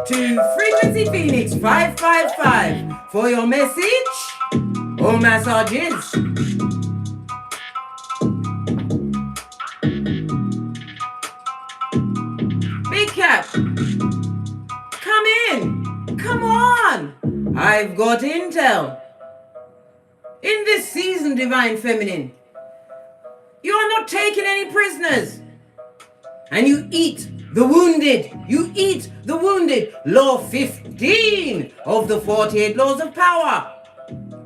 to Frequency Phoenix 555 for your message or massages. Big Cat, come in. Come on. I've got intel. In this season, Divine Feminine, you are not taking any prisoners. And you eat the wounded. You eat the wounded. Law 15 of the 48 laws of power.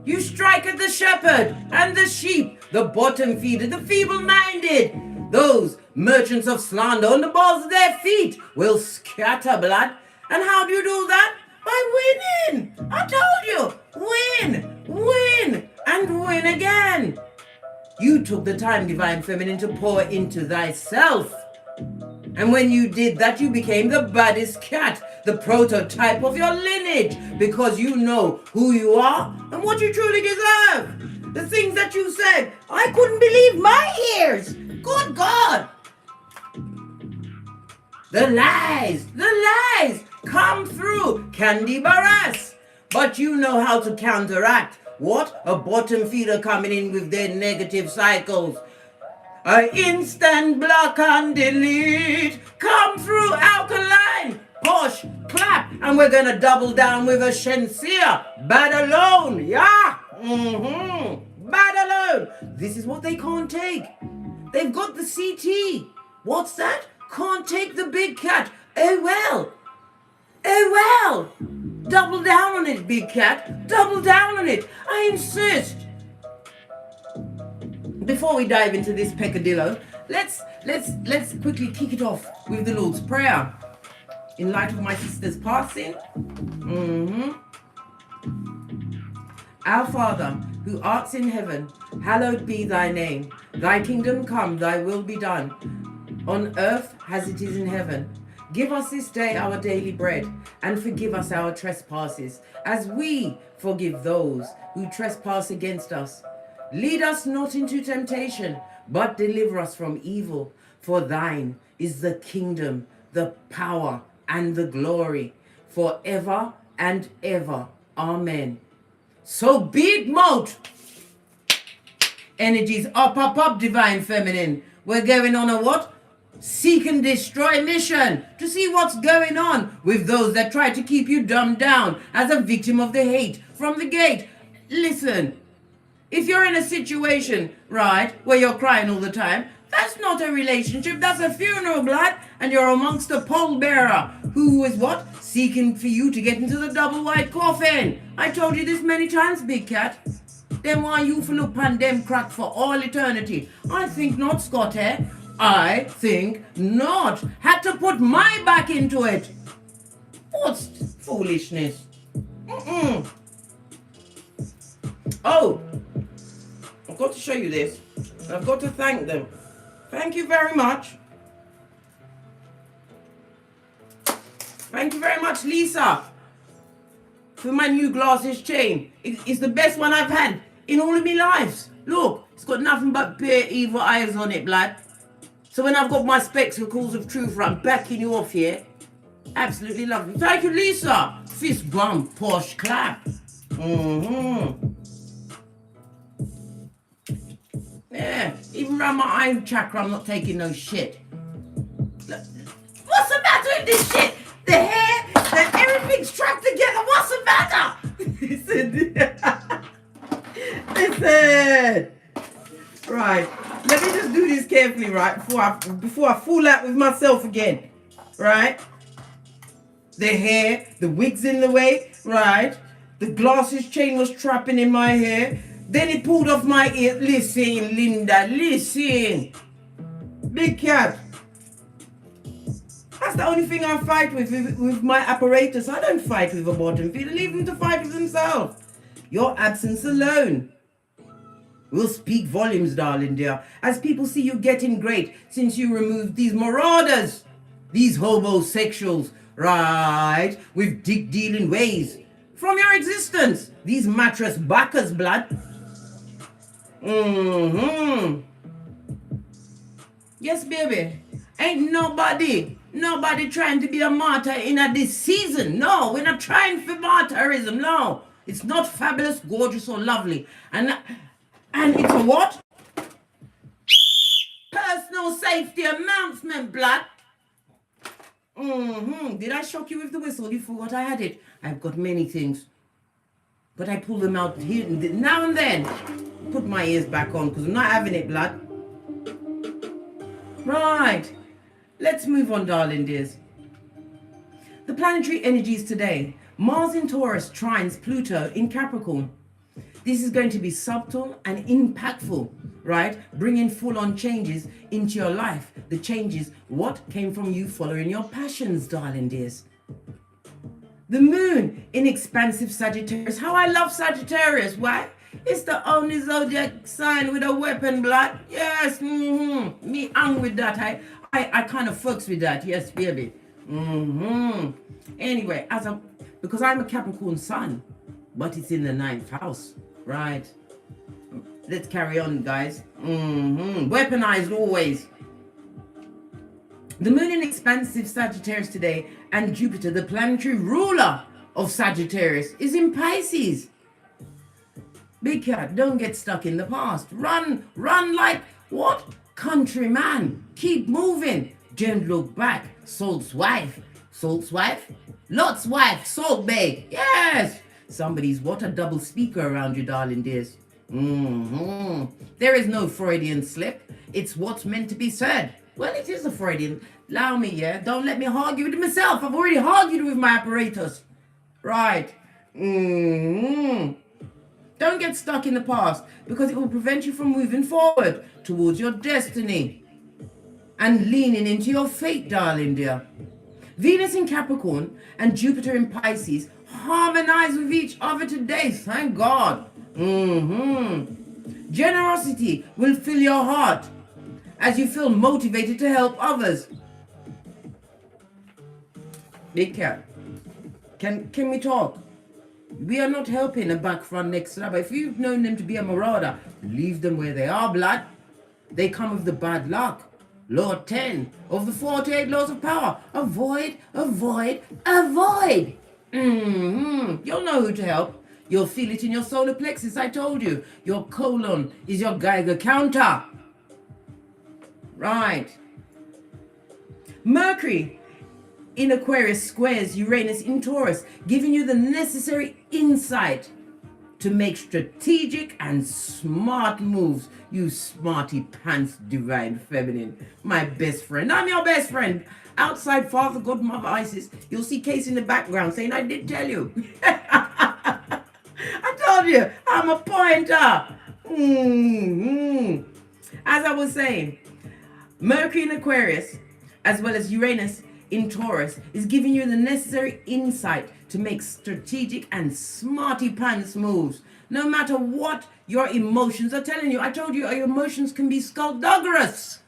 You strike at the shepherd and the sheep, the bottom feeder, the feeble-minded. Those merchants of slander on the balls of their feet will scatter blood. And how do you do that? By winning. I told you. Win, win, and win again. You took the time, Divine Feminine, to pour into thyself. And when you did that, you became the baddest cat, the prototype of your lineage, because you know who you are and what you truly deserve. The things that you said, I couldn't believe my ears. Good God. The lies come through, Candy Barras. But you know how to counteract. What? A bottom feeder coming in with their negative cycles. Instant block and delete. Come through, alkaline. Push, clap. And we're going to double down with a Shenseea. Bad alone. Yeah. Bad alone. This is what they can't take. They've got the CT. What's that? Can't take the big cat. Oh well. Oh well. Double down on it, big cat. Double down on it. I insist. Before we dive into this peccadillo, let's quickly kick it off with the Lord's Prayer. In light of my sister's passing. Our Father, who art in heaven, hallowed be thy name. Thy kingdom come, thy will be done, on earth as it is in heaven. Give us this day our daily bread, and forgive us our trespasses, as we forgive those who trespass against us. Lead us not into temptation, but deliver us from evil. For thine is the kingdom, the power, and the glory, forever and ever. Amen. So be it, moat. Energies up, Divine Feminine. We're going on a what? Seek and destroy mission to see what's going on with those that try to keep you dumbed down as a victim of the hate from the gate. Listen. If you're in a situation, right, where you're crying all the time, that's not a relationship, that's a funeral, blood. And you're amongst a pallbearer who is what? Seeking for you to get into the double white coffin. I told you this many times, big cat. Then why you for look pan them crack for all eternity? I think not, Scott, eh? I think not. Had to put my back into it. What's foolishness? Oh, I've got to show you this. I've got to thank them. Thank you very much. Thank you very much, Lisa, for my new glasses chain. It's the best one I've had in all of my lives. Look, it's got nothing but pure evil eyes on it, blood. So when I've got my spectacles of truth, I'm backing you off here. Absolutely lovely. Thank you, Lisa. Fist bump, posh clap. Yeah, even around my eye chakra, I'm not taking no shit. What's the matter with this shit? The hair, everything's trapped together. What's the matter? Listen. Right, let me just do this carefully, right, before I fall out with myself again, right? The hair, the wig's in the way, right? The glasses chain was trapping in my hair. Then it pulled off my ear. Listen, Linda, listen. Big cat. That's the only thing I fight with my apparatus. I don't fight with a bottom feeder. Leave them to fight with themselves. Your absence alone will speak volumes, darling dear, as people see you getting great since you removed these marauders, these homosexuals, right, with dick-dealing ways from your existence. These mattress backers, blood. Yes, baby. Ain't nobody Nobody trying to be a martyr in this season. No, we're not trying for martyrism. No, it's not fabulous, gorgeous, or lovely. And it's a what? Personal safety announcement, blood. Did I shock you with the whistle? You forgot I had it. I've got many things, but I pull them out here now and then. Put my ears back on because I'm not having it, blood. Right. Let's move on, darling dears. The planetary energies today. Mars in Taurus trines Pluto in Capricorn. This is going to be subtle and impactful, right? Bringing full-on changes into your life. The changes, what came from you following your passions, darling dears. The moon in expansive Sagittarius. How I love Sagittarius. Why? It's the only zodiac sign with a weapon, blood. Yes, me hang with that. I kind of fucks with that. Yes, baby. Anyway, because I'm a Capricorn sun, but it's in the 9th house, right? Let's carry on, guys. Weaponized always. The moon in expansive Sagittarius today, and Jupiter, the planetary ruler of Sagittarius, is in Pisces. Big cat, don't get stuck in the past. Run like what? Countryman. Keep moving. Don't look back. Salt's wife. Salt's wife? Lot's wife. Salt Bay. Yes. Somebody's what? A double speaker around you, darling dears. There is no Freudian slip. It's what's meant to be said. Well, it is a Freudian. Allow me, yeah? Don't let me argue with myself. I've already argued with my apparatus. Right. Don't get stuck in the past because it will prevent you from moving forward towards your destiny and leaning into your fate, darling dear. Venus in Capricorn and Jupiter in Pisces harmonize with each other today, thank God. Generosity will fill your heart as you feel motivated to help others. Big cat, can we talk? We are not helping a back front next slab. If you've known them to be a marauder, leave them where they are, blood. They come with the bad luck. Law 10 of the 48 laws of power. Avoid, avoid, avoid. You'll know who to help. You'll feel it in your solar plexus, I told you. Your colon is your Geiger counter. Right. Mercury in Aquarius squares Uranus in Taurus, giving you the necessary insight to make strategic and smart moves. You smarty pants divine feminine, my best friend. I'm your best friend. Outside Father God, Mother Isis, you'll see Case in the background saying, I did tell you. I told you, I'm a pointer. As I was saying, Mercury in Aquarius, as well as Uranus in Taurus, is giving you the necessary insight to make strategic and smarty pants moves. No matter what your emotions are telling you. I told you your emotions can be skullduggerous.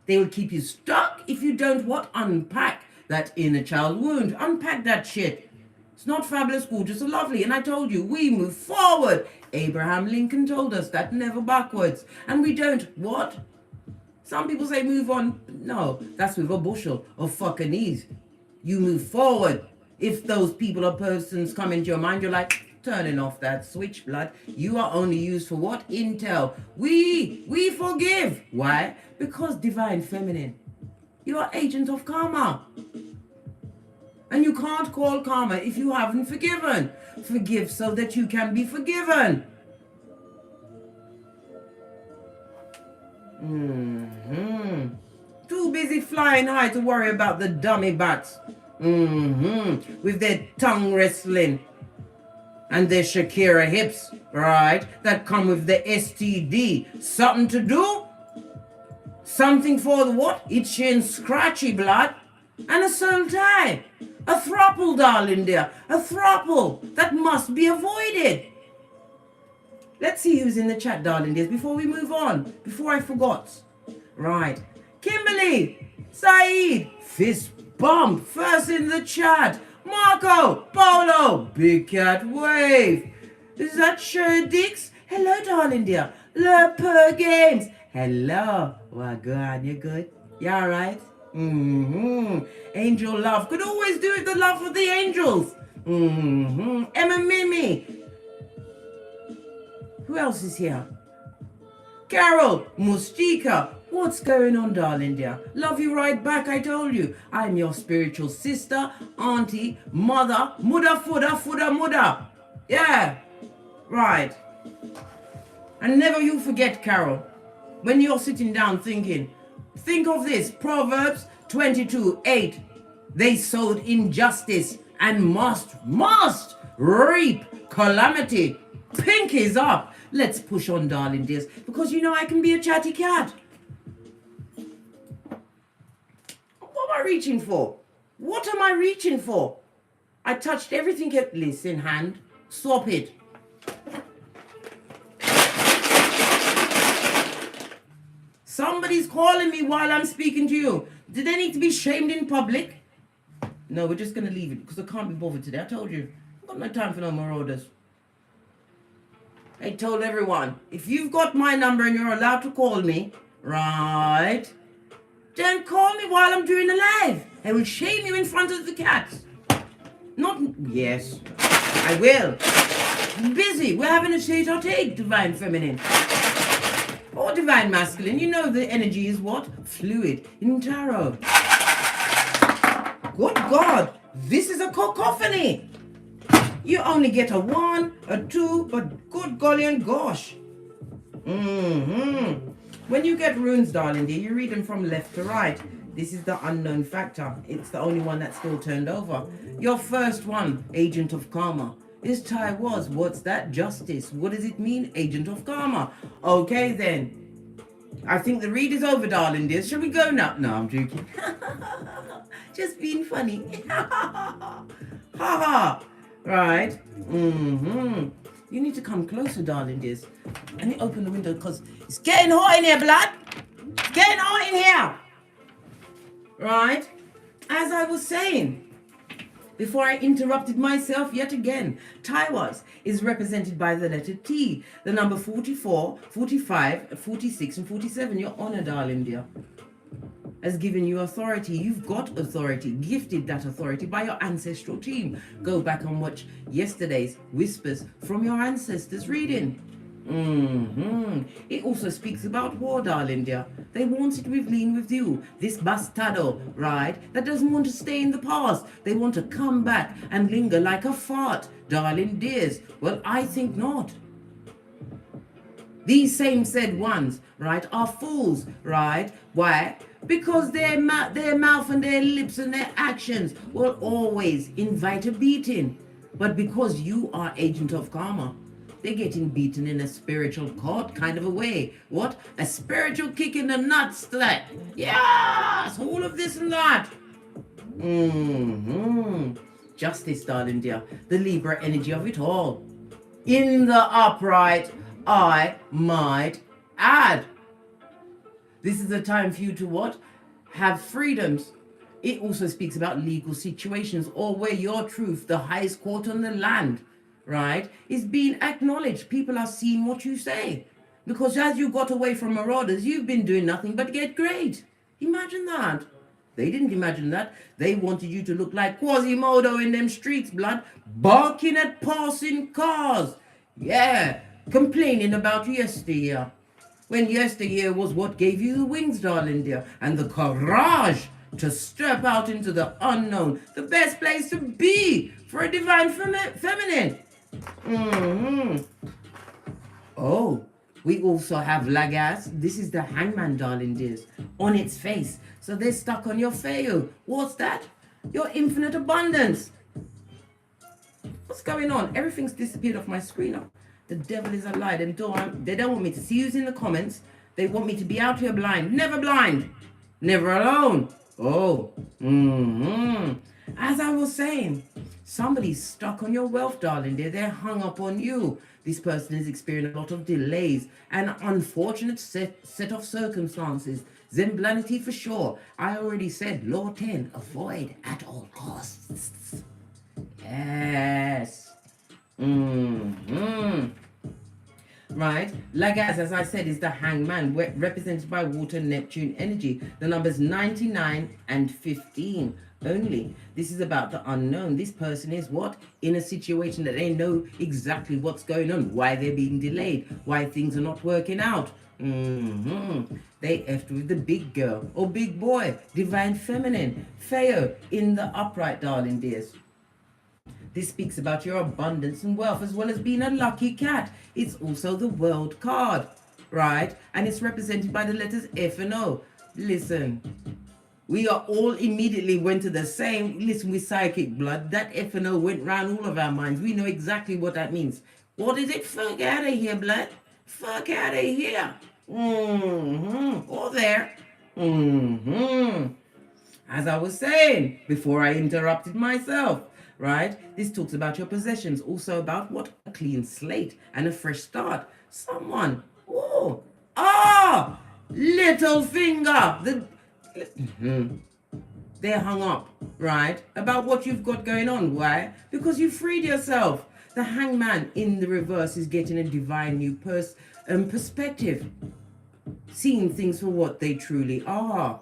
They will keep you stuck if you don't unpack that inner child wound. Unpack that shit. It's not fabulous, gorgeous, or lovely. And I told you, we move forward. Abraham Lincoln told us that, never backwards. And we don't Some people say move on. No, that's with a bushel of fucking knees. You move forward. If those people or persons come into your mind, you're like, turning off that switch, blood. You are only used for what? Intel. We forgive. Why? Because divine feminine. You are agent of karma. And you can't call karma if you haven't forgiven. Forgive so that you can be forgiven. Too busy flying high to worry about the dummy bats. With their tongue wrestling and their Shakira hips, right? That come with the STD. Something to do? Something for the what? Itchy and scratchy, blood. And a soul tie. A throuple, darling dear. A throuple that must be avoided. Let's see who's in the chat, darling dears, before we move on. Before I forgot. Right. Kimberly, Saeed, fist bump, first in the chat. Marco, Paulo, Big Cat Wave. Is that Sherry Dix? Hello, darling dear. Le Per Games. Hello. Well, good. You good? You alright? Angel love. Could always do it the love of the angels. Mmmmhmmm. Who else is here? Carol, Mustika. What's going on, darling dear? Love you right back, I told you. I'm your spiritual sister, auntie, mother, mudda. Yeah, right. And never you forget, Carol, when you're sitting down thinking, think of this, Proverbs 22:8. They sowed injustice and must reap calamity. Pinkies up. Let's push on, darling dears, because you know I can be a chatty cat. What am I reaching for? What am I reaching for? I touched everything at least in hand. Swap it. Somebody's calling me while I'm speaking to you. Do they need to be shamed in public? No, we're just going to leave it because I can't be bothered today. I told you. I've got no time for no more orders. I told everyone, if you've got my number and you're allowed to call me, right, then call me while I'm doing a live. I will shame you in front of the cats. Not, yes, I will. I'm busy. We're having a take, divine feminine. Or divine masculine. You know the energy is what? Fluid in tarot. Good God, this is a cacophony. You only get a 1, a 2, but good golly and gosh. When you get runes, darling dear, you read them from left to right. This is the unknown factor. It's the only one that's still turned over. Your first one, agent of karma, is Thai was. What's that? Justice. What does it mean? Agent of karma. Okay then. I think the read is over, darling dear. Shall we go now? No, I'm joking. Just being funny. Ha ha. Right. You need to come closer, darling dears. Let me open the window because it's getting hot in here, blood. It's getting hot in here. Right. As I was saying, before I interrupted myself yet again, Taiwas is represented by the letter T, the number 44, 45, 46, and 47. Your honor, darling dear, has given you authority. You've got authority, gifted that authority by your ancestral team. Go back and watch yesterday's Whispers from Your Ancestors reading. It also speaks about war, darling dear. They want it to lean with you. This bastardo, right, that doesn't want to stay in the past. They want to come back and linger like a fart, darling dears. Well, I think not. These same said ones, right, are fools, right? Why? Because their mouth and their lips and their actions will always invite a beating. But because you are agent of karma, they're getting beaten in a spiritual court kind of a way. What? A spiritual kick in the nuts, that. Yes, all of this and that. Justice, darling dear. The Libra energy of it all. In the upright, I might add. This is a time for you to what? Have freedoms. It also speaks about legal situations or where your truth, the highest court on the land, right, is being acknowledged. People are seeing what you say. Because as you got away from marauders, you've been doing nothing but get great. Imagine that. They didn't imagine that. They wanted you to look like Quasimodo in them streets, blood, barking at passing cars. Yeah, complaining about yesteryear. When yesteryear was what gave you the wings, darling dear, and the courage to step out into the unknown. The best place to be for a divine feminine. Oh, we also have Lagas. This is the hangman, darling dears, on its face. So they're stuck on your feo. What's that? Your infinite abundance. What's going on? Everything's disappeared off my screen now. The devil is a lie. They don't want me to see you in the comments. They want me to be out here blind. Never blind. Never alone. Oh. As I was saying, somebody's stuck on your wealth, darling. They're hung up on you. This person is experiencing a lot of delays and unfortunate set of circumstances. Zemblanity for sure. I already said, Law 10, avoid at all costs. Yes. right? Like as I said, is the Hangman, represented by water Neptune energy. The numbers 99 and 15 only. This is about the unknown. This person is what? In a situation that they know exactly what's going on, why they're being delayed, why things are not working out. They effed with the big girl or big boy, divine feminine, Feo in the upright, darling dears. This speaks about your abundance and wealth, as well as being a lucky cat. It's also the world card, right? And it's represented by the letters F and O. Listen, we are all immediately went to the same, listen, with psychic blood. That F and O went round all of our minds. We know exactly what that means. What is it? Fuck out of here, blood. Fuck out of here. Or there. As I was saying before I interrupted myself, right? This talks about your possessions, also about what? A clean slate and a fresh start. Someone, little finger. They're hung up, right? About what you've got going on. Why? Because you freed yourself. The Hangman in the reverse is getting a divine new perspective, seeing things for what they truly are.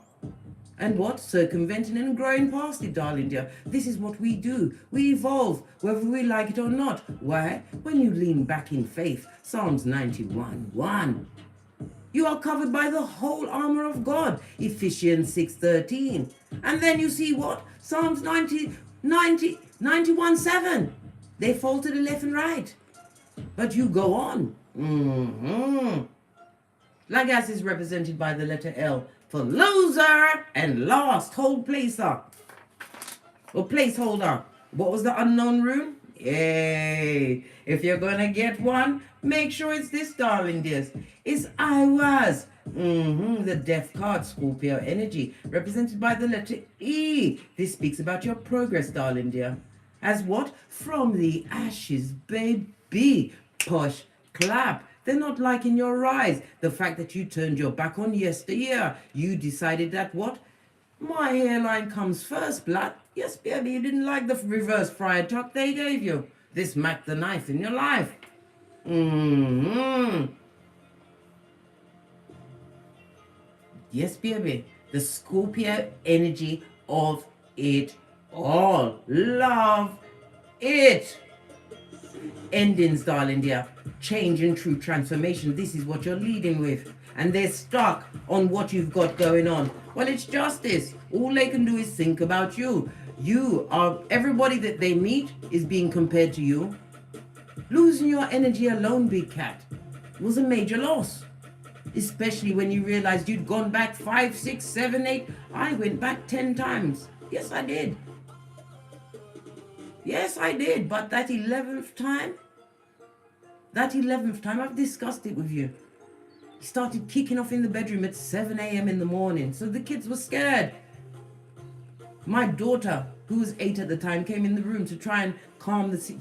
And what? Circumventing and growing past it, darling dear. This is what we do. We evolve, whether we like it or not. Why? When you lean back in faith, Psalms 91:1. You are covered by the whole armor of God, Ephesians 6:13. And then you see what? Psalms 91:7. They fall to the left and right. But you go on. Lagas is represented by the letter L for loser and last hold placer or placeholder. What was the unknown rune? Yay! If you're gonna get one, make sure it's this, darling dears. It's I was. The death card, Scorpio energy, represented by the letter E. This speaks about your progress, darling dear. As what? From the ashes, baby. Push, clap. They're not liking your rise. The fact that you turned your back on yesteryear. You decided that what? My hairline comes first, blood. Yes, baby, you didn't like the reverse friar tuck they gave you. This macked the knife in your life. Yes, baby. The Scorpio energy of it all. Love it. Endings, darling dear. Change and true transformation. This is what you're leading with. And they're stuck on what you've got going on. Well, it's justice. All they can do is think about you. You are, everybody that they meet is being compared to you. Losing your energy alone, big cat, was a major loss. Especially when you realized you'd gone back 5, 6, 7, 8. I went back 10 times. Yes, I did. Yes, I did. But that 11th time, I've discussed it with you. He started kicking off in the bedroom at 7 a.m. in the morning. So the kids were scared. My daughter, who was 8 at the time, came in the room to try and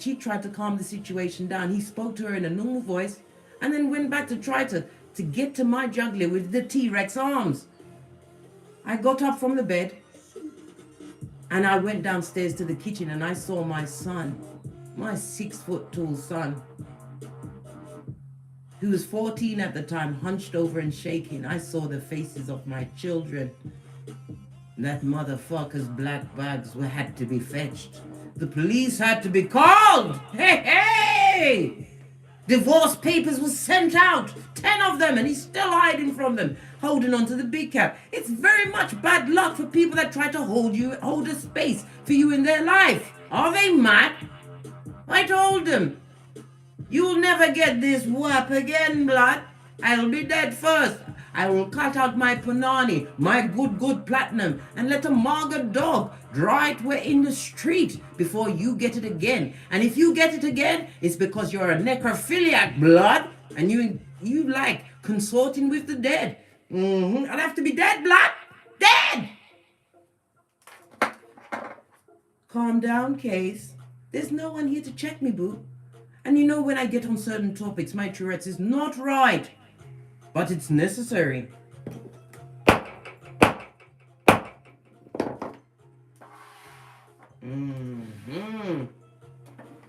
she tried to calm the situation down. He spoke to her in a normal voice and then went back to try to get to my juggler with the T-Rex arms. I got up from the bed and I went downstairs to the kitchen and I saw my son, my 6-foot-tall son, who was 14 at the time, hunched over and shaking. I saw the faces of my children. That motherfucker's black bags had to be fetched. The police had to be called. Hey! Divorce papers were sent out. 10 of them, and he's still hiding from them, holding on to the big cap. It's very much bad luck for people that try to hold a space for you in their life. Are they mad? I told them, you'll never get this whap again, blood. I'll be dead first. I will cut out my punani, my good platinum, and let a maga dog draw it in the street before you get it again. And if you get it again, it's because you're a necrophiliac, blood, and you like consorting with the dead. I'll have to be dead, blood. Dead! Calm down, Case. There's no one here to check me, boo. And you know when I get on certain topics, my Tourette's is not right. But it's necessary.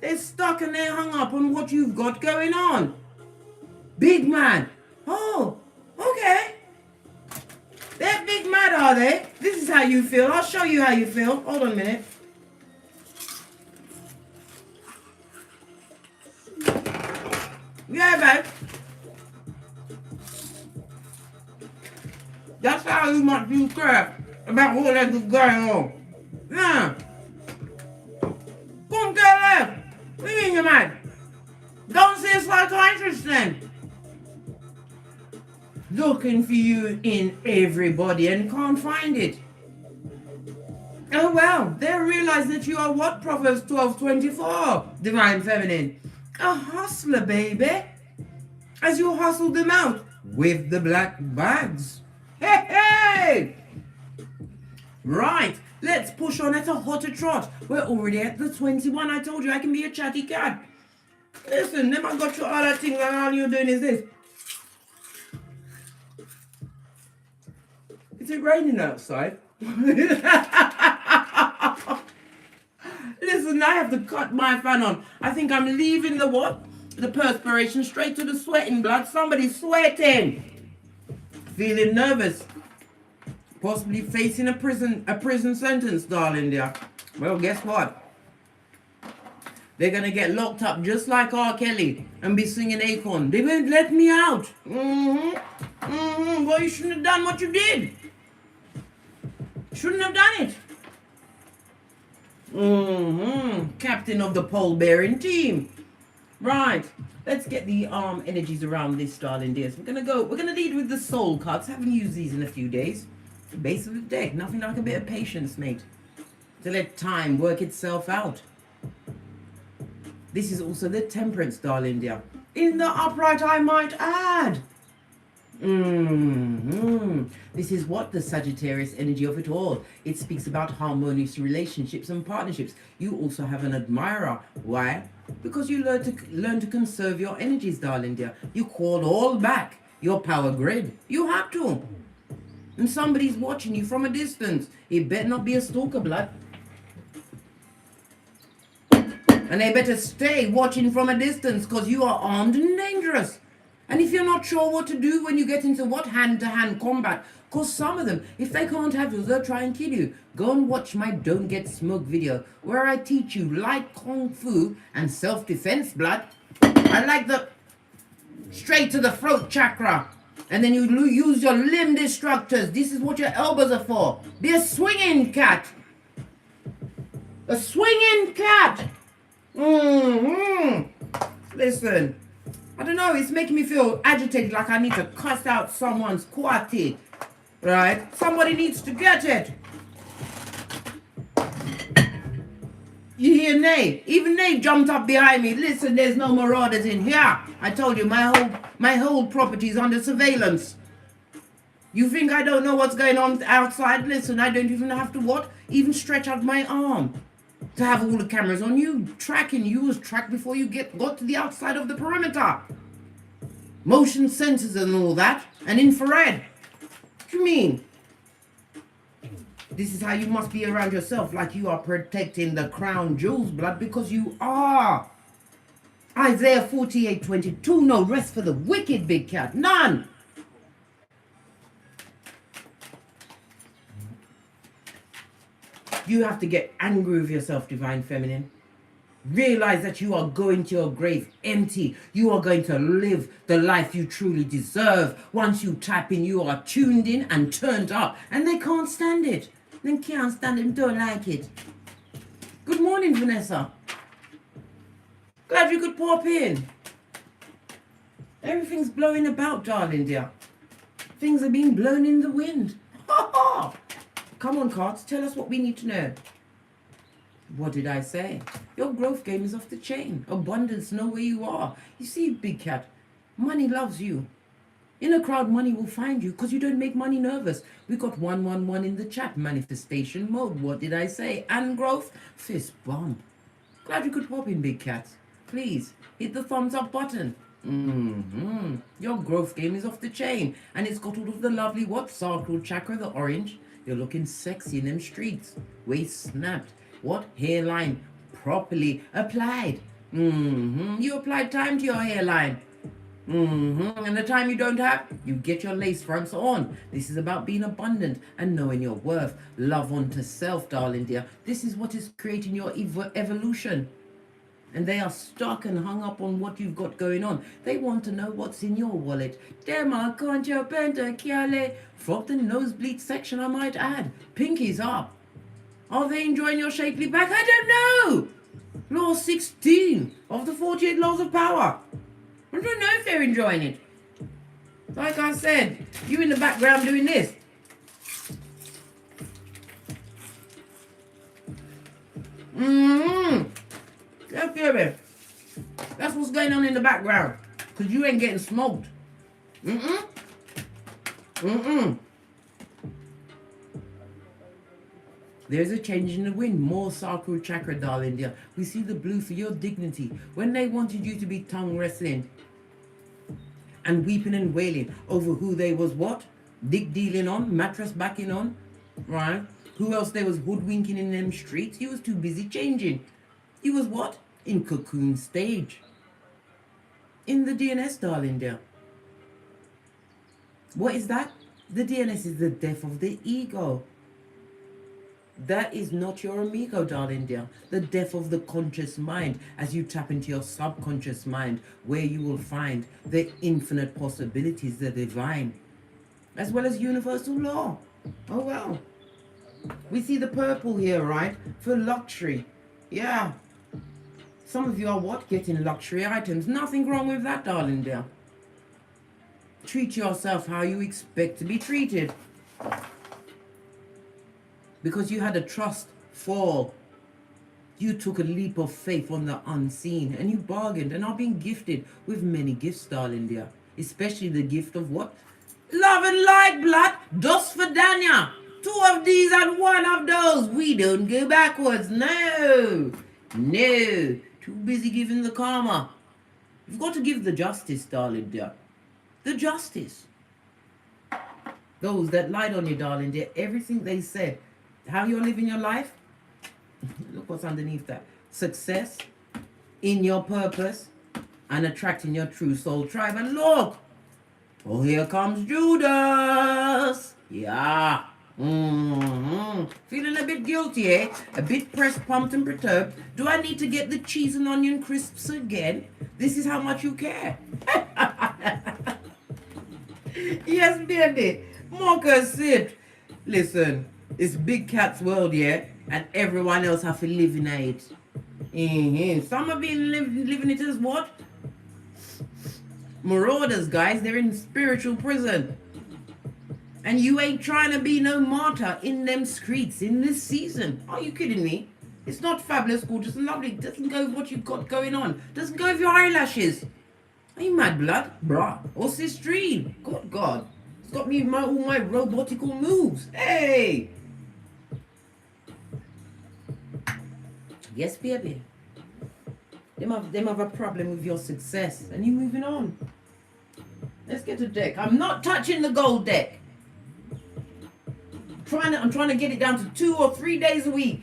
They're stuck and they're hung up on what you've got going on. Big mad. Oh, okay. They're big mad, are they? This is how you feel. I'll show you how you feel. Hold on a minute. Yeah, babe. That's how you must do crap about what that is going on. Yeah. Come get left. What do you mean you're mad? Don't say it's like interesting. Looking for you in everybody and can't find it. Oh well, they realize that you are what? Proverbs 12:24, Divine Feminine. A hustler, baby. As you hustle them out with the black bags. Hey, hey! Right, let's push on at a hotter trot. We're already at the 21. I told you I can be a chatty cat. Listen, then I got you all that thing and all you're doing is this. Is it raining outside? Listen, I have to cut my fan on. I think I'm leaving the what? The perspiration straight to the sweating blood. Somebody's sweating. Feeling nervous. Possibly facing a prison sentence, darling dear. Well, guess what? They're going to get locked up just like R. Kelly and be singing Acorn. They won't let me out. Well, you shouldn't have done what you did. Shouldn't have done it. Captain of the pole-bearing team. Right. Let's get the energies around this, darling dears. We're gonna lead with the soul cards. Haven't used these in a few days. The base of the deck. Nothing like a bit of patience, mate. To let time work itself out. This is also the temperance, darling dear. In the upright, I might add. This is what the Sagittarius energy of it all. It speaks about harmonious relationships and partnerships. You also have an admirer. Why? Because you learn to conserve your energies, darling dear. You call all back your power grid. You have to. And somebody's watching you from a distance. It better not be a stalker, blood. And they better stay watching from a distance because you are armed and dangerous. And if you're not sure what to do when you get into what hand-to-hand combat, because some of them, if they can't have you, they'll try and kill you. Go and watch my Don't Get Smoked video, where I teach you light kung fu and self-defense, blood. I like the straight to the throat chakra. And then you use your limb destructors. This is what your elbows are for. Be a swinging cat. A swinging cat. Listen. I don't know, it's making me feel agitated, like I need to cuss out someone's quality, right? Somebody needs to get it. You hear Nay? Even Nay jumped up behind me. Listen, there's no marauders in here. I told you, my whole property is under surveillance. You think I don't know what's going on outside? Listen, I don't even have to what? Even stretch out my arm to have all the cameras on you, tracking you was tracked before you got to the outside of the perimeter. Motion sensors and all that, and infrared. What do you mean? This is how you must be around yourself, like you are protecting the crown jewels, blood, because you are. Isaiah 48:22, no rest for the wicked, big cat, none. You have to get angry with yourself, Divine Feminine. Realize that you are going to your grave empty. You are going to live the life you truly deserve. Once you tap in, you are tuned in and turned up. And they can't stand it. They can't stand it and don't like it. Good morning, Vanessa. Glad you could pop in. Everything's blowing about, darling dear. Things are being blown in the wind. Ha ha! Come on, cards, tell us what we need to know. What did I say? Your growth game is off the chain. Abundance, know where you are. You see, big cat, money loves you. In a crowd, money will find you because you don't make money nervous. We got 111 in the chat. Manifestation mode. What did I say? And growth. Fist bump. Glad you could pop in, big cat. Please, hit the thumbs up button. Your growth game is off the chain. And it's got all of the lovely what? Sacral chakra, the orange. You're looking sexy in them streets. Waist snapped. What? Hairline properly applied. You applied time to your hairline. And the time you don't have, you get your lace fronts on. This is about being abundant and knowing your worth. Love unto self, darling dear. This is what is creating your evolution. And they are stuck and hung up on what you've got going on. They want to know what's in your wallet. Dem I can't you penta from the nosebleed section, I might add. Pinkies up. Are they enjoying your shapely back? I don't know. Law 16 of the 48 laws of power. I don't know if they're enjoying it. Like I said, you in the background doing this. Yeah, baby. That's what's going on in the background. Because you ain't getting smoked. There's a change in the wind. More sacral chakra, darling dear. We see the blue for your dignity. When they wanted you to be tongue wrestling and weeping and wailing over who they was what? Dick dealing on, mattress backing on, right? Who else they was hoodwinking in them streets? He was too busy changing. He was what? In cocoon stage. In the DNS, darling dear. What is that? The DNS is the death of the ego. That is not your amigo, darling dear. The death of the conscious mind as you tap into your subconscious mind, where you will find the infinite possibilities, the divine, as well as universal law. Oh well. We see the purple here, right? For luxury. Yeah. Some of you are what? Getting luxury items. Nothing wrong with that, darling dear. Treat yourself how you expect to be treated. Because you had a trust fall. You took a leap of faith on the unseen and you bargained and are being gifted with many gifts, darling dear. Especially the gift of what? Love and light, blood. Dos for Danya. 2 of these and 1 of those. We don't go backwards. No. No. Too busy giving the karma. You've got to give the justice, darling dear. The justice. Those that lied on you, darling dear. Everything they said. How you're living your life? Look what's underneath that. Success in your purpose and attracting your true soul tribe. And look, oh, here comes Judas. Yeah. Feeling a bit guilty, eh? A bit pressed, pumped, and perturbed. Do I need to get the cheese and onion crisps again? This is how much you care. Yes, baby. Mocha sip. Listen. It's big cat's world, yeah, and everyone else have to live in it. Some have been living it as what? Marauders, guys. They're in spiritual prison. And you ain't trying to be no martyr in them streets in this season. Are you kidding me? It's not fabulous, gorgeous, and lovely. It doesn't go with what you've got going on. It doesn't go with your eyelashes. Are you mad, blood? Bruh. What's this dream? Good God. It's got me all my robotical moves. Hey! Yes, baby. Them have a problem with your success. And you moving on. Let's get a deck. I'm not touching the gold deck. I'm trying to get it down to 2 or 3 days a week.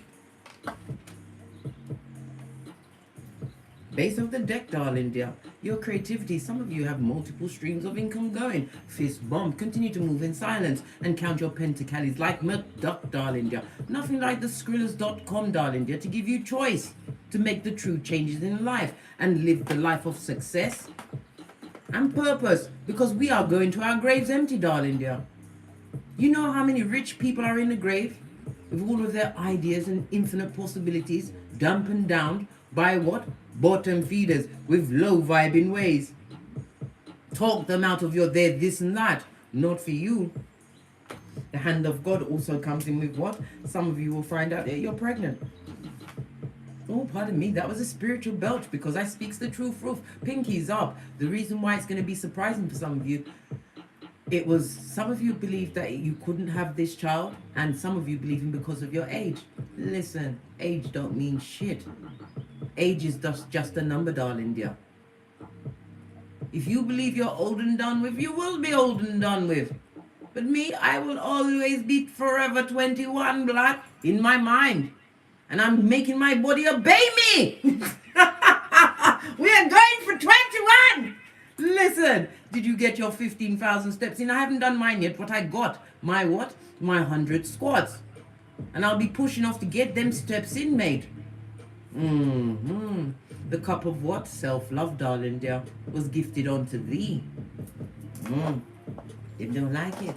Base of the deck, darling dear. Your creativity. Some of you have multiple streams of income going. Fist bump. Continue to move in silence and count your pentacles like McDuck, darling dear. Nothing like the Skrillers.com, darling dear, to give you choice to make the true changes in life and live the life of success and purpose. Because we are going to our graves empty, darling dear. You know how many rich people are in the grave with all of their ideas and infinite possibilities dampened down by what? Bottom feeders with low vibing ways. Talk them out of your there, this and that. Not for you. The hand of God also comes in with what? Some of you will find out that you're pregnant. Oh, pardon me. That was a spiritual belch because I speaks the truth. Pinkies up. The reason why it's going to be surprising for some of you, it was some of you believed that you couldn't have this child, and some of you believing because of your age. Listen, age don't mean shit. Age is just a number, darling dear. If you believe you're old and done with, you will be old and done with. But me, I will always be forever 21, blood, in my mind. And I'm making my body obey me. We are going for 21. Listen, did you get your 15,000 steps in? I haven't done mine yet, but I got my what? My 100 squats. And I'll be pushing off to get them steps in, mate. The cup of what? Self-love, darling dear, was gifted unto thee. If don't like it,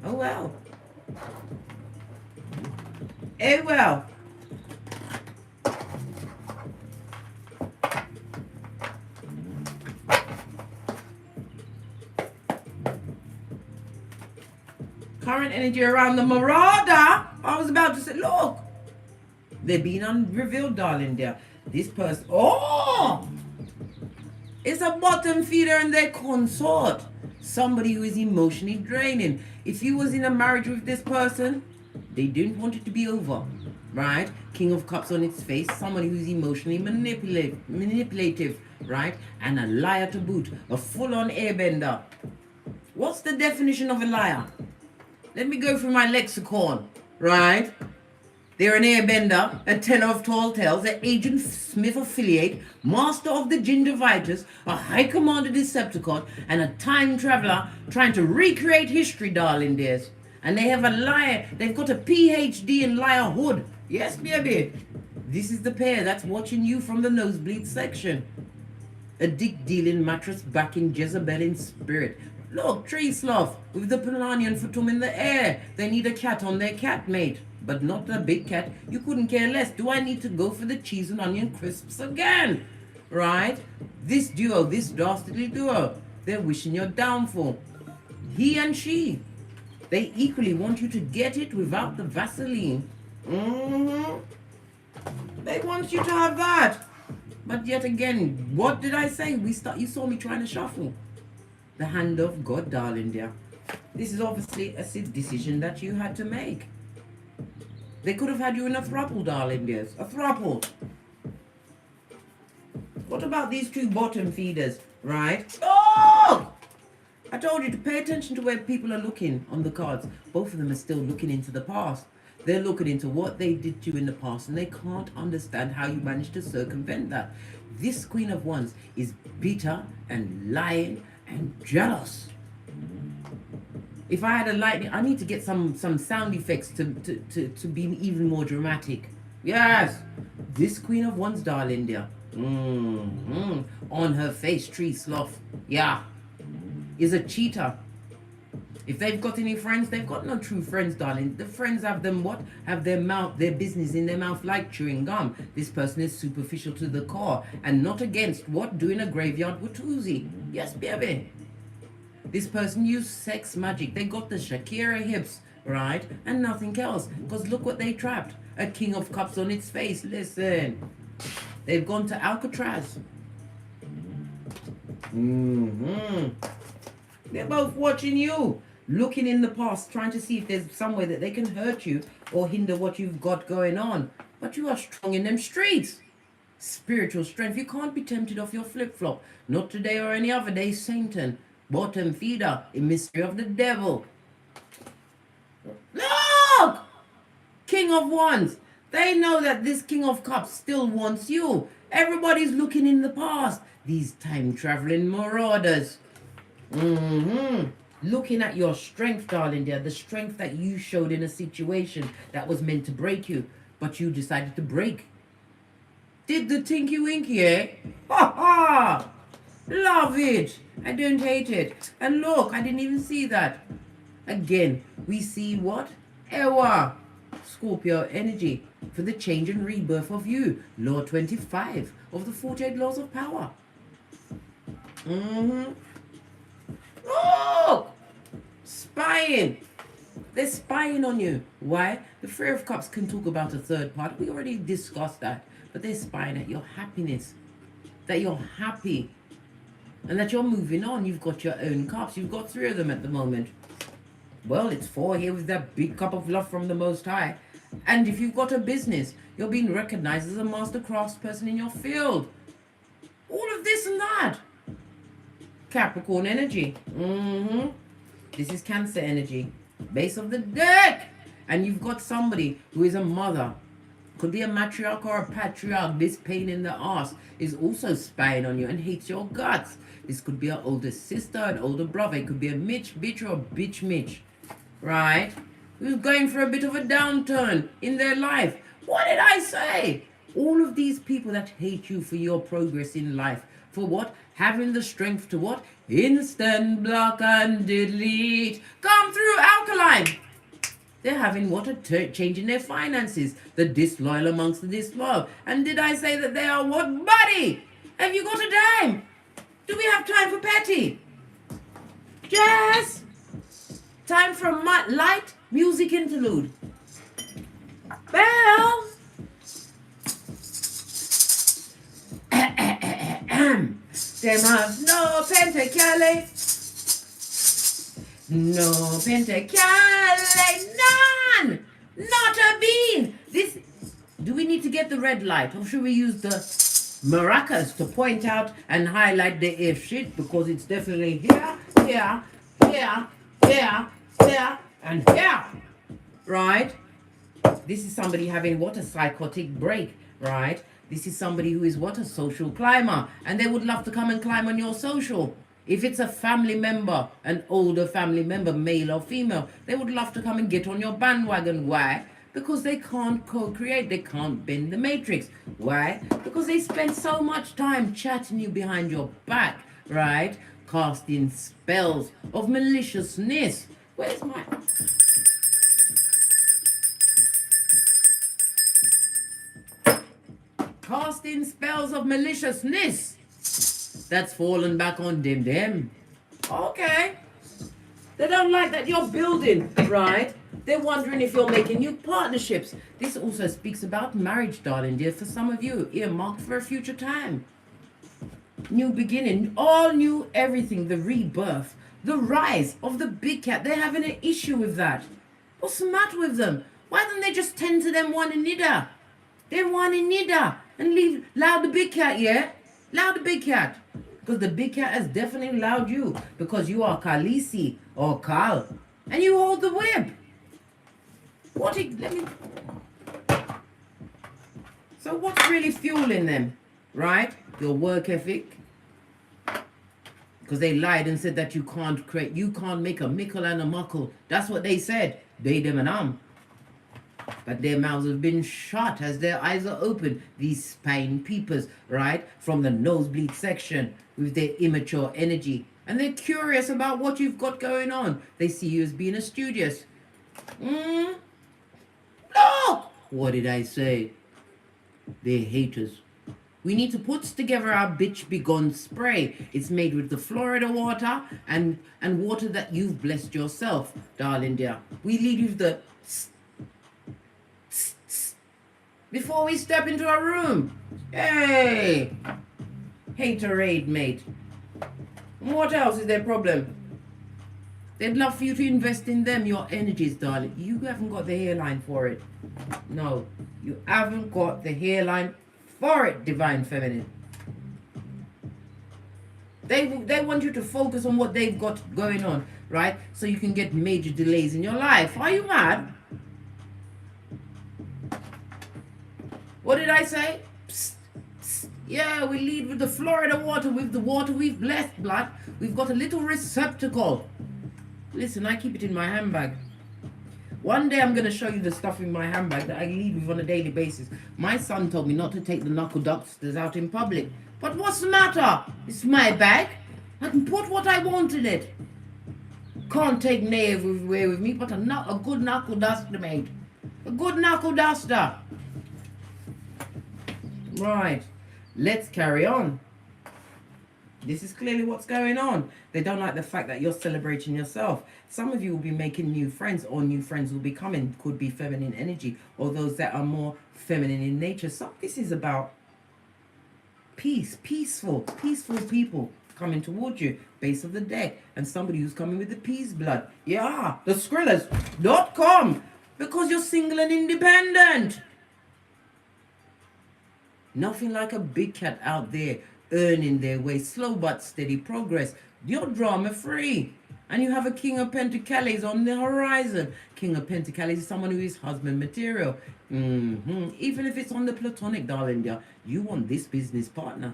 oh well. Oh well. Current energy around the marauder. I was about to say, look, they're being unrevealed, darling dear. This person, oh, it's a bottom feeder and their consort. Somebody who is emotionally draining. If you was in a marriage with this person, they didn't want it to be over, right? King of Cups on its face. Somebody who's emotionally manipulative, right? And a liar to boot. A full-on airbender. What's the definition of a liar? Let me go through my lexicon, right? They're an airbender, a teller of tall tales, an Agent Smith affiliate, master of the gingivitis, a high commander Decepticon, and a time traveler trying to recreate history, darling dears. And they have a liar, they've got a PhD in liarhood. Yes, baby. This is the pair that's watching you from the nosebleed section. A dick-dealing mattress backing Jezebel in spirit. Look, tree sloth with the Polanian fatum in the air. They need a cat on their cat, mate. But not a big cat. You couldn't care less. Do I need to go for the cheese and onion crisps again? Right? This duo, this dastardly duo, they're wishing your downfall. He and she. They equally want you to get it without the Vaseline. They want you to have that. But yet again, what did I say? You saw me trying to shuffle. The hand of God, darling dear. This is obviously a decision that you had to make. They could have had you in a throuple, darling dears. A throuple. What about these two bottom feeders, right? Oh! I told you to pay attention to where people are looking on the cards. Both of them are still looking into the past. They're looking into what they did to you in the past, and they can't understand how you managed to circumvent that. This Queen of Wands is bitter and lying and jealous. If I had a lightning, I need to get some sound effects to be even more dramatic. Yes, this Queen of Wands, darling dear. On her face, tree sloth. Yeah, is a cheater. If they've got any friends, they've got no true friends, darling. The friends have them what? Have their mouth, their business in their mouth like chewing gum. This person is superficial to the core and not against what? Doing a graveyard watusi. Yes, baby. This person used sex magic. They got the Shakira hips, right? And nothing else. Because look what they trapped. A King of Cups on its face. Listen. They've gone to Alcatraz. They're both watching you. Looking in the past, trying to see if there's somewhere that they can hurt you or hinder what you've got going on. But you are strong in them streets. Spiritual strength. You can't be tempted off your flip-flop. Not today or any other day, Satan. Bottom feeder, a mystery of the devil. Look! King of Wands. They know that this King of Cups still wants you. Everybody's looking in the past. These time-traveling marauders. Looking at your strength, darling dear. The strength that you showed in a situation that was meant to break you. But you decided to break. Did the tinky winky, eh? Ha ha! Love it. I don't hate it. And look, I didn't even see that. Again, we see what? Ewa. Scorpio energy for the change and rebirth of you. Law 25 of the 48 laws of power. Look! Spying. They're spying on you. Why? The Three of Cups can talk about a third part. We already discussed that. But they're spying at your happiness. That you're happy. And that you're moving on. You've got your own cups. You've got 3 of them at the moment. Well, it's 4 here with that big cup of love from the Most High. And if you've got a business, you're being recognized as a master craftsperson in your field. All of this and that. Capricorn energy. This is Cancer energy. Base of the deck. And you've got somebody who is a mother. Could be a matriarch or a patriarch. This pain in the ass is also spying on you and hates your guts. This could be an older sister, an older brother. It could be a Mitch bitch or a bitch Mitch, right? Who's going for a bit of a downturn in their life. What did I say? All of these people that hate you for your progress in life. For what? Having the strength to what? Instant block and delete. Come through, alkaline. They're having what? A change in their finances. The disloyal amongst the disloyal. And did I say that they are what? Buddy! Have you got a dime? Do we have time for petty? Jazz! Time for a light music interlude. Bell! Them have no pentacale. No pentacale. None! Not a bean! This. Do we need to get the red light? Or should we use the maracas to point out and highlight the if shit? Because it's definitely here, here, here, here, here, and here. Right? This is somebody having what? A psychotic break. Right? This is somebody who is what? A social climber. And they would love to come and climb on your social. If it's a family member, an older family member, male or female, they would love to come and get on your bandwagon. Why? Because they can't co-create. They can't bend the matrix. Why? Because they spend so much time chatting you behind your back. Right? Casting spells of maliciousness. Where's my... Casting spells of maliciousness. That's fallen back on them. Okay. They don't like that you're building, right? They're wondering if you're making new partnerships. This also speaks about marriage, darling dear, for some of you. Earmarked for a future time. New beginning, all new everything, the rebirth, the rise of the big cat. They're having an issue with that. What's the matter with them? Why don't they just tend to them one in Nida? Them one in Nida. And leave, loud the big cat, yeah? Loud the big cat. Because the big cat has definitely allowed you. Because you are Khaleesi or Khal. And you hold the whip. So what's really fueling them? Right? Your work ethic. Because they lied and said that you can't make a mickle and a muckle. That's what they said. They, them and But their mouths have been shut as their eyes are open. These spine peepers, right? From the nosebleed section with their immature energy. And they're curious about what you've got going on. They see you as being a studious. Look! What did I say? They're haters. We need to put together our bitch begone spray. It's made with the Florida water and water that you've blessed yourself, darling dear. We lead you with the... before we step into our room. Hey! Haterade, mate. What else is their problem? They'd love for you to invest in them, your energies, darling. You haven't got the hairline for it. No, you haven't got the hairline for it, divine feminine. They want you to focus on what they've got going on, right? So you can get major delays in your life. Are you mad? What did I say? Psst, psst. Yeah, we lead with the Florida water. With the water we've blessed, blood. We've got a little receptacle. Listen, I keep it in my handbag. One day I'm going to show you the stuff in my handbag that I leave with on a daily basis. My son told me not to take the knuckle dusters out in public. But what's the matter? It's my bag. I can put what I want in it. Can't take nay away with me, but a good knuckle duster, mate. A good knuckle duster. Right, let's carry on. This is clearly what's going on. They don't like the fact that you're celebrating yourself. Some of you will be making new friends, or new friends will be coming. Could be feminine energy, or those that are more feminine in nature. So this is about peace, peaceful people coming towards you. Base of the deck, and somebody who's coming with the peace blood. Yeah, the Skrillers.com, because you're single and independent. Nothing like a big cat out there earning their way, slow but steady progress. You're drama free. And you have a King of Pentacles on the horizon. King of Pentacles is someone who is husband material. Even if it's on the platonic, darling, dear, you want this business partner.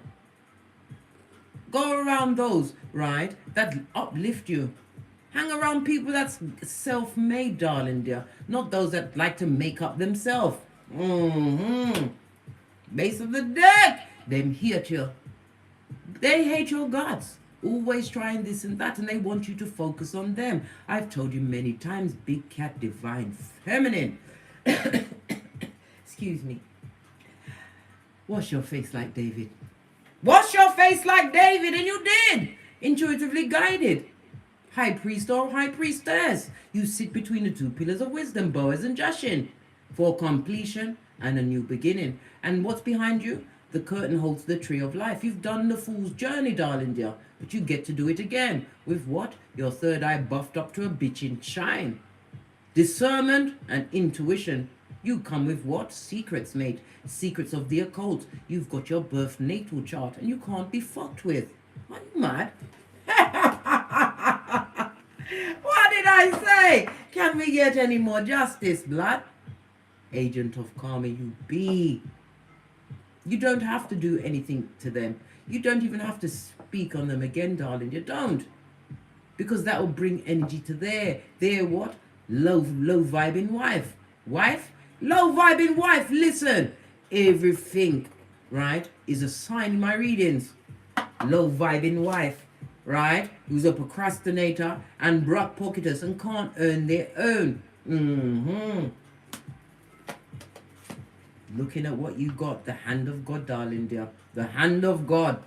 Go around those, right, that uplift you. Hang around people that's self-made, darling, dear. Not those that like to make up themselves. Base of the deck. Them hate you. They hate your guts. Always trying this and that, and they want you to focus on them. I've told you many times, big cat, divine feminine. Excuse me. Wash your face like David. Wash your face like David, and you did. Intuitively guided. High priest or high priestess. You sit between the two pillars of wisdom, Boaz and Jachin, for completion and a new beginning. And what's behind you? The curtain holds the tree of life. You've done the fool's journey, darling dear, but you get to do it again. With what? Your third eye buffed up to a bitchin' shine. Discernment and intuition. You come with what? Secrets, mate. Secrets of the occult. You've got your birth natal chart, and you can't be fucked with. Are you mad? What did I say? Can we get any more justice, blood? Agent of karma you be. You don't have to do anything to them. You don't even have to speak on them again, darling. You don't. Because that will bring energy to their what? Low vibing wife. Wife? Low vibing wife. Listen. Everything, right, is a sign in my readings. Low vibing wife, right? Who's a procrastinator and broke pocketers and can't earn their own. Looking at what you got, the hand of God, darling dear. The hand of God.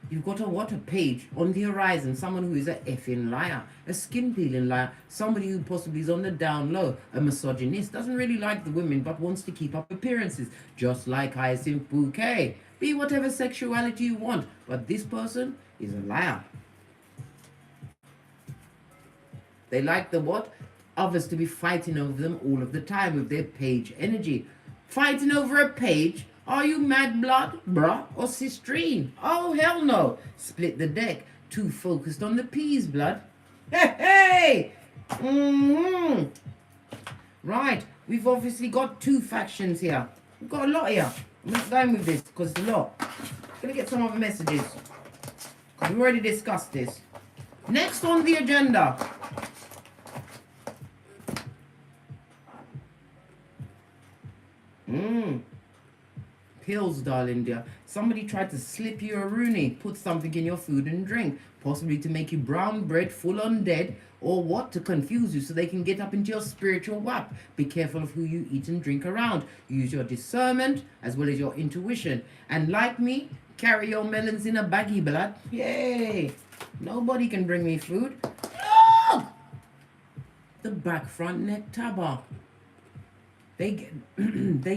You've got a page on the horizon. Someone who is a effing liar. A skin-peeling liar. Somebody who possibly is on the down low. A misogynist. Doesn't really like the women but wants to keep up appearances. Just like Hyacinth Bouquet. Be whatever sexuality you want. But this person is a liar. They like the what? Others to be fighting over them all of the time with their page energy. Fighting over a page? Are you mad blood, bruh, or sistrine? Oh, hell no. Split the deck. Too focused on the peas, blood. Hey, hey! Right, we've obviously got two factions here. We've got a lot here. I'm not going with this because it's a lot. I'm going to get some other messages. We've already discussed this. Next on the agenda. Pills, darling dear. Somebody tried to slip you a Rooney, put something in your food and drink, possibly to make you brown bread, full on dead, or what, to confuse you so they can get up into your spiritual wap. Be careful of who you eat and drink around. Use your discernment as well as your intuition. And like me, carry your melons in a baggie, blood. Yay! Nobody can bring me food. Look! The back, front, neck, tabber. They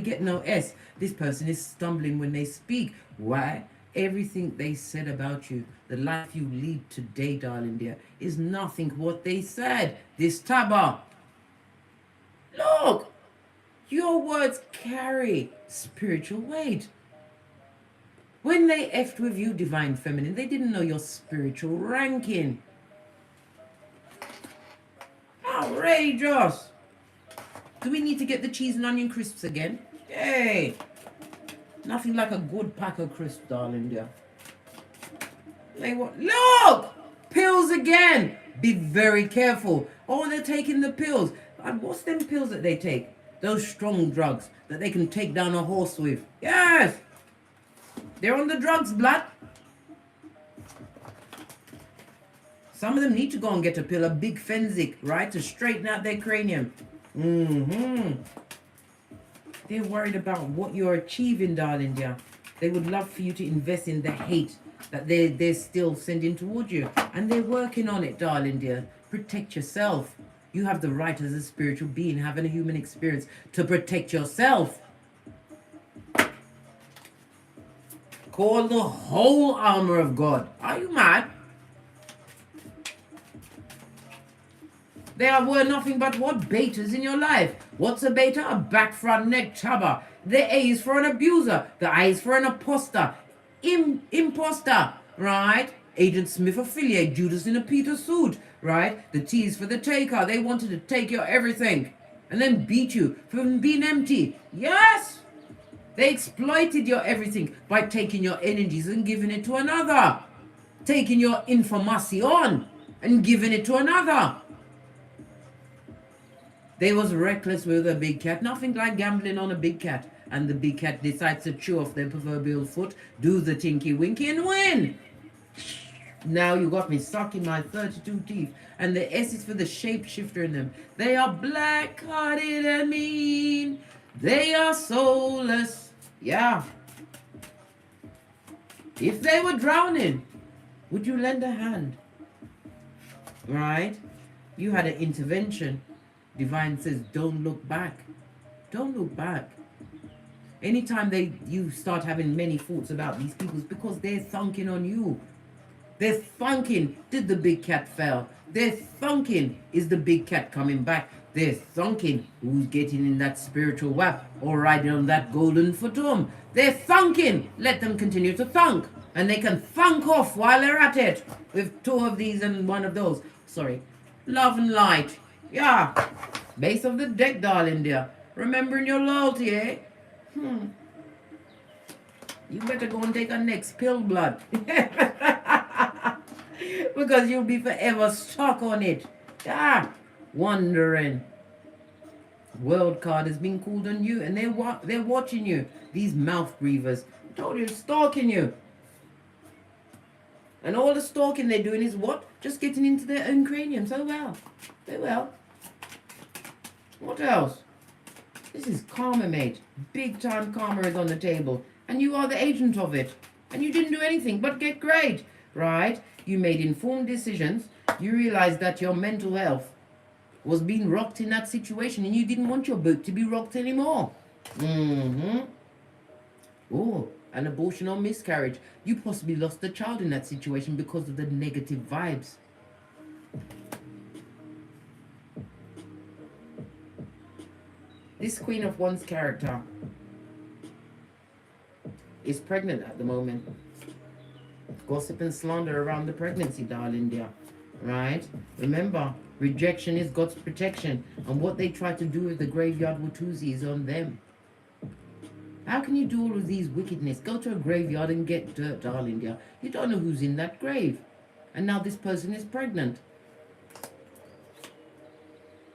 get no S. This person is stumbling when they speak. Why? Everything they said about you, the life you lead today, darling dear, is nothing what they said. This tabba. Look, your words carry spiritual weight. When they effed with you, divine feminine, they didn't know your spiritual ranking. Outrageous. Do we need to get the cheese and onion crisps again? Yay! Nothing like a good pack of crisps, darling dear. They want, look! Pills again! Be very careful. Oh, they're taking the pills. And what's them pills that they take? Those strong drugs that they can take down a horse with. Yes! They're on the drugs, blood. Some of them need to go and get a pill, a big Fenzik, right? To straighten out their cranium. They're worried about what you're achieving, darling dear. They would love for you to invest in the hate that they're still sending toward you. And they're working on it, darling dear. Protect yourself. You have the right as a spiritual being, having a human experience, to protect yourself. Call the whole armor of God. Are you mad? There were nothing but what? Betas in your life. What's a beta? A back, front, neck, tabber. The A is for an abuser. The I is for an imposter. Imposter, right? Agent Smith affiliate, Judas in a Peter suit, right? The T is for the taker. They wanted to take your everything and then beat you from being empty. Yes! They exploited your everything by taking your energies and giving it to another. Taking your information and giving it to another. They was reckless with a big cat. Nothing like gambling on a big cat. And the big cat decides to chew off their proverbial foot, do the tinky winky and win. Now you got me sucking my 32 teeth. And the S is for the shapeshifter in them. They are black-hearted and mean. They are soulless. Yeah. If they were drowning, would you lend a hand? Right? You had an intervention. Divine says, don't look back. Don't look back. Anytime you start having many thoughts about these people, it's because they're thunking on you. They're thunking, did the big cat fail? They're thunking, is the big cat coming back? They're thunking, who's getting in that spiritual wrap or riding on that golden futum? They're thunking, let them continue to thunk. And they can thunk off while they're at it with 2 of these and 1 of those. Sorry. Love and light. Yeah. Base of the deck, darling dear. Remembering your loyalty, eh? You better go and take a next pill, blood. Because you'll be forever stuck on it. Yeah. Wondering. World card has been called on you, and they're watching you. These mouth breathers. I told you, stalking you. And all the stalking they're doing is what? Just getting into their own cranium. So well. They will. What else? This is karma, mate. Big time karma is on the table. And you are the agent of it. And you didn't do anything but get great. Right? You made informed decisions. You realized that your mental health was being rocked in that situation. And you didn't want your boat to be rocked anymore. Oh, an abortion or miscarriage. You possibly lost a child in that situation because of the negative vibes. This Queen of Wands character is pregnant at the moment. Gossip and slander around the pregnancy, darling dear. Right? Remember, rejection is God's protection. And what they try to do with the graveyard Watusi is on them. How can you do all of these wickedness? Go to a graveyard and get dirt, darling dear. You don't know who's in that grave. And now this person is pregnant.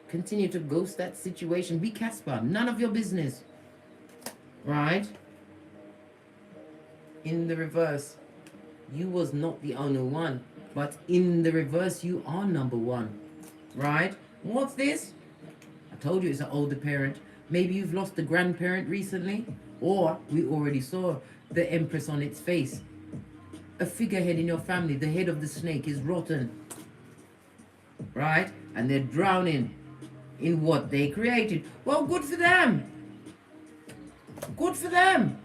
Continue to ghost that situation. Be Casper. None of your business. Right? In the reverse, you was not the only one. But in the reverse, you are number 1. Right? What's this? I told you it's an older parent. Maybe you've lost a grandparent recently. Or we already saw the Empress on its face. A figurehead in your family. The head of the snake is rotten. Right? And they're drowning in what they created. Well, good for them. Good for them.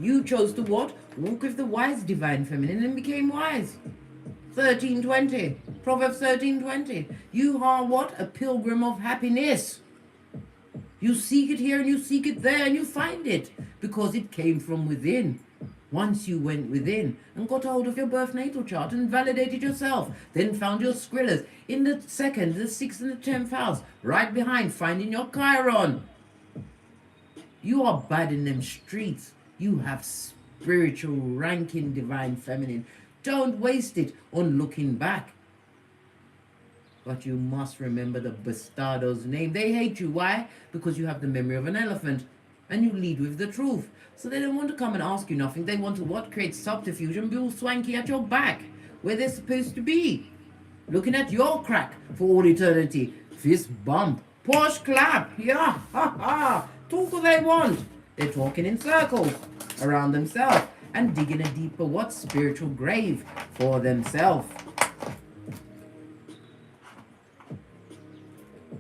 You chose to what? Walk with the wise divine feminine and became wise. 1320. Proverbs 13:20. You are what? A pilgrim of happiness. You seek it here and you seek it there and you find it because it came from within. Once you went within and got hold of your birth natal chart and validated yourself, then found your squillers in the 2nd, the 6th and the 10th house, right behind finding your Chiron. You are bad in them streets. You have spiritual ranking, divine feminine. Don't waste it on looking back. But you must remember the bastardo's name. They hate you. Why? Because you have the memory of an elephant and you lead with the truth. So they don't want to come and ask you nothing. They want to what? Create subterfuge and be all swanky at your back where they're supposed to be. Looking at your crack for all eternity. Fist bump. Posh clap. Yeah. Ha ha. Talk what they want. They're talking in circles around themselves and digging a deeper what? Spiritual grave for themselves.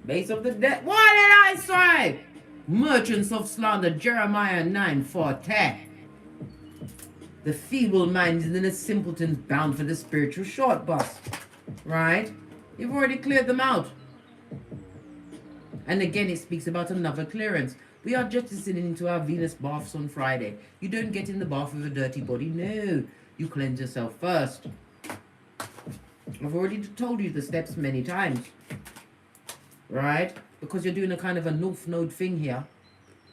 Base of the dead. What did I say? Merchants of slander, Jeremiah 9:4. The feeble-minded and the simpletons bound for the spiritual short bus. Right? You've already cleared them out. And again, it speaks about another clearance. We are just descending into our Venus baths on Friday. You don't get in the bath with a dirty body. No. You cleanse yourself first. I've already told you the steps many times. Right? Because you're doing a kind of a North Node thing here.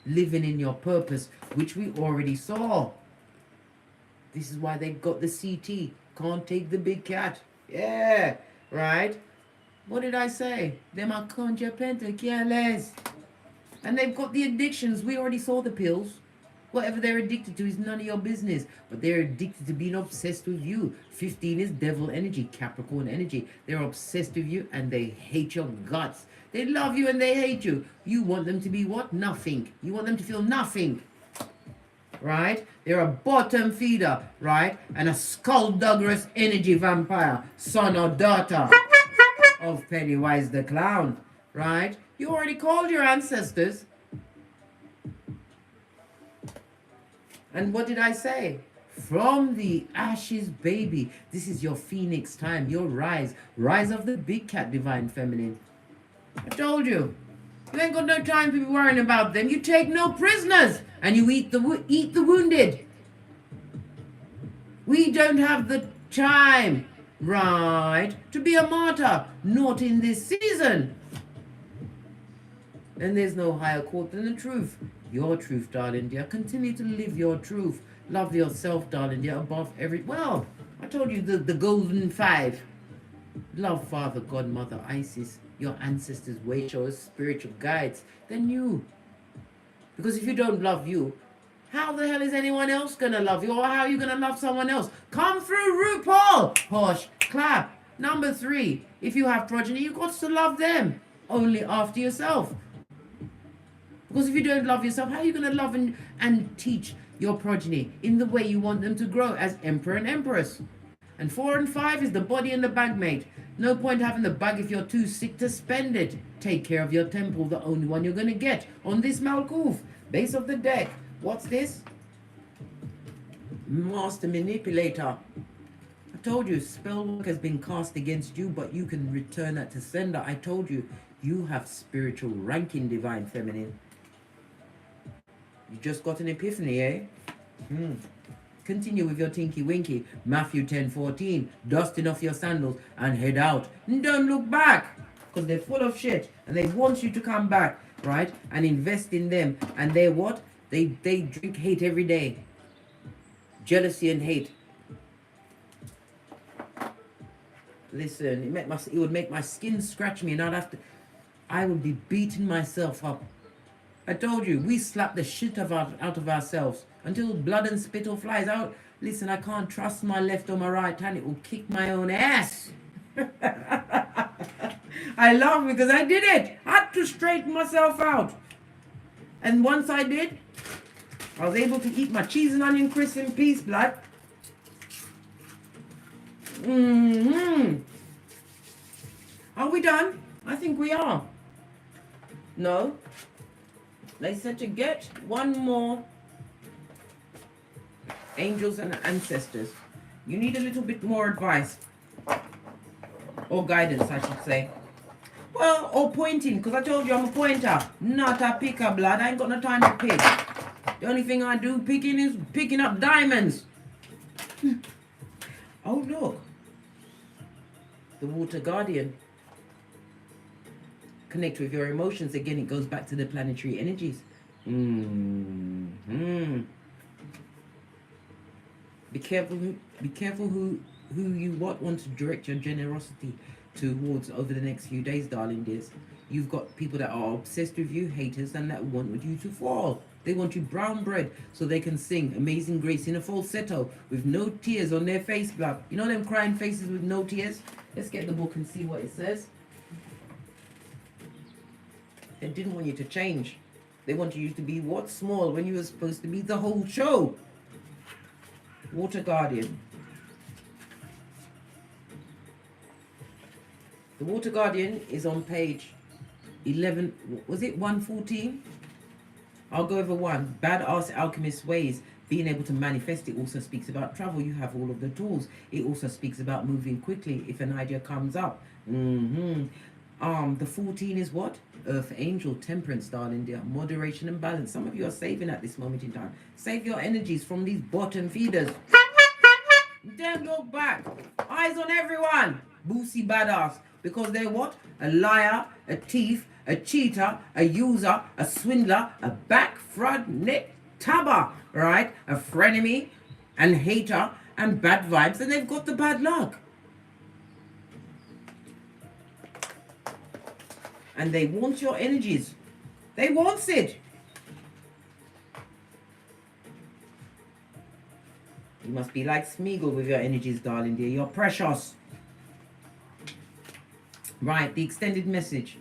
Living in your purpose, which we already saw. This is why they've got the CT. Can't take the big cat. Yeah. Right? What did I say? Them are conjure penta careless. And they've got the addictions. We already saw the pills. Whatever they're addicted to is none of your business. But they're addicted to being obsessed with you. 15 is devil energy, Capricorn energy. They're obsessed with you and they hate your guts. They love you and they hate you. You want them to be what? Nothing. You want them to feel nothing. Right? They're a bottom feeder. Right? And a skullduggerous energy vampire. Son or daughter of Pennywise the Clown. Right? You already called your ancestors. And what did I say? From the ashes, baby. This is your phoenix time. Your rise. Rise of the big cat, divine feminine. I told you. You ain't got no time to be worrying about them. You take no prisoners. And you eat the wounded. We don't have the time, right, to be a martyr. Not in this season. And there's no higher court than the truth. Your truth, darling dear. Continue to live your truth. Love yourself, darling dear, above every... Well, I told you the golden five. Love Father, God, Mother, Isis, your ancestors, way showers, spiritual guides. Then you. Because if you don't love you, how the hell is anyone else going to love you? Or how are you going to love someone else? Come through, RuPaul. Hush, clap. Number 3, if you have progeny, you've got to love them. Only after yourself. Because if you don't love yourself, how are you going to love and teach your progeny in the way you want them to grow as emperor and empress? And 4 and 5 is the body and the bag, mate. No point having the bag if you're too sick to spend it. Take care of your temple, the only one you're going to get on this Malkuth. Base of the deck. What's this? Master Manipulator. I told you, spell work has been cast against you, but you can return that to sender. I told you, you have spiritual ranking, divine feminine. You just got an epiphany, eh? Continue with your tinky winky. Matthew 10:14. Dusting off your sandals and head out. And don't look back. Because they're full of shit. And they want you to come back, right? And invest in them. And they what? They drink hate every day. Jealousy and hate. Listen, it would make my skin scratch me and I would be beating myself up. I told you, we slap the shit out of ourselves until blood and spittle flies out. Listen, I can't trust my left or my right hand. It will kick my own ass. I laugh because I did it. I had to straighten myself out. And once I did, I was able to eat my cheese and onion crisps in peace, blood. Are we done? I think we are. No. They said to get one more angels and ancestors. You need a little bit more advice. Or guidance, I should say. Well, or pointing, because I told you I'm a pointer, not a picker, blood. I ain't got no time to pick. The only thing I do picking is picking up diamonds. Oh, look. The Water Guardian. Connect with your emotions. Again, it goes back to the planetary energies. Be careful who you want to direct your generosity towards over the next few days, darling dears. You've got people that are obsessed with you, haters, and that want you to fall. They want you brown bread so they can sing Amazing Grace in a falsetto with no tears on their face, blood. You know them crying faces with no tears? Let's get the book and see what it says. They didn't want you to change. They wanted you to be what? Small, when you were supposed to be the whole show. Water Guardian. The Water Guardian is on page 11, was it 114? I'll go over 1. Badass alchemist ways. Being able to manifest. It also speaks about travel. You have all of the tools. It also speaks about moving quickly if an idea comes up. The 14 is what? Earth Angel, Temperance, darling dear. Moderation and balance. Some of you are saving at this moment in time. Save your energies from these bottom feeders. Don't look back. Eyes on everyone. Boosie badass. Because they're what? A liar, a thief, a cheater, a user, a swindler, a back fraud, neck tabber, right? A frenemy and hater and bad vibes, and they've got the bad luck. And they want your energies. They want it. You must be like Smeagol with your energies, darling dear. You're precious. Right, the extended message.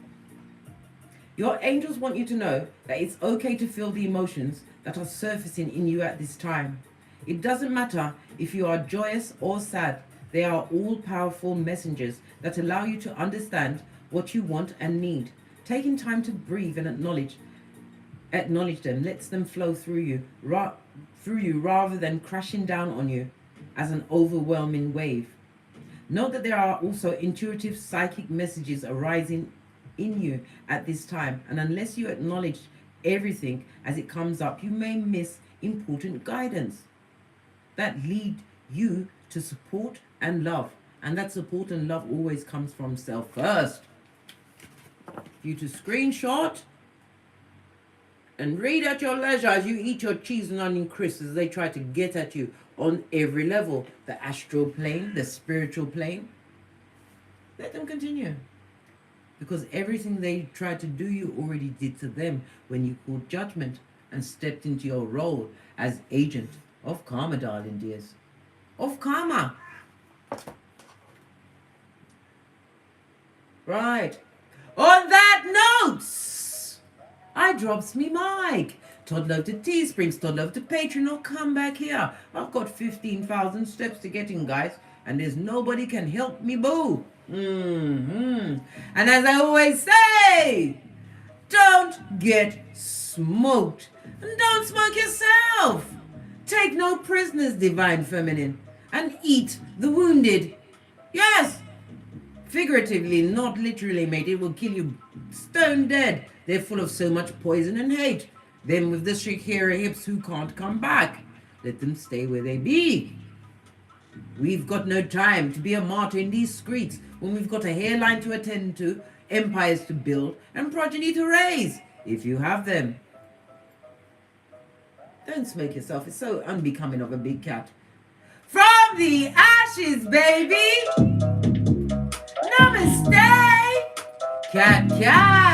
Your angels want you to know that it's okay to feel the emotions that are surfacing in you at this time. It doesn't matter if you are joyous or sad. They are all powerful messengers that allow you to understand what you want and need. Taking time to breathe and acknowledge them lets them flow through you rather than crashing down on you as an overwhelming wave. Note that there are also intuitive psychic messages arising in you at this time, and unless you acknowledge everything as it comes up, you may miss important guidance that lead you to support and love. And that support and love always comes from self first. You to screenshot and read at your leisure as you eat your cheese and onion crisps as they try to get at you on every level. The astral plane, the spiritual plane. Let them continue. Because everything they tried to do, you already did to them when you called judgment and stepped into your role as agent of karma, darling dears. Of karma. Right. On that note, I drops me mic. Toddler to Teesprings, toddler to Patreon, or come back here. I've got 15,000 steps to get in, guys, and there's nobody can help me, boo. And as I always say, don't get smoked, and don't smoke yourself. Take no prisoners, divine feminine, and eat the wounded. Yes, figuratively, not literally, mate. It will kill you stone dead. They're full of so much poison and hate. Them with the Shakira hips who can't come back. Let them stay where they be. We've got no time to be a martyr in these streets when we've got a hairline to attend to, empires to build, and progeny to raise, if you have them. Don't smoke yourself. It's so unbecoming of a big cat. From the ashes, baby. Namaste. Cat, cat.